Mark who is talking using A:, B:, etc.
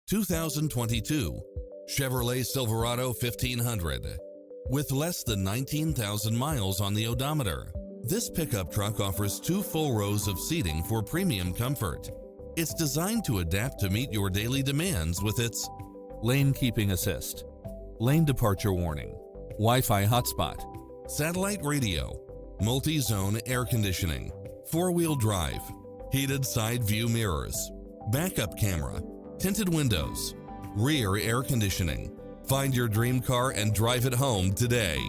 A: 2022 Chevrolet Silverado 1500. With less than 19,000 miles on the odometer, this pickup truck offers 2 full rows of seating for premium comfort. It's designed to adapt to meet your daily demands with its lane keeping assist, lane departure warning, Wi-Fi hotspot, satellite radio, multi-zone air conditioning, 4-wheel drive, heated side view mirrors, backup camera, tinted windows, rear air conditioning. Find your dream car and drive it home today.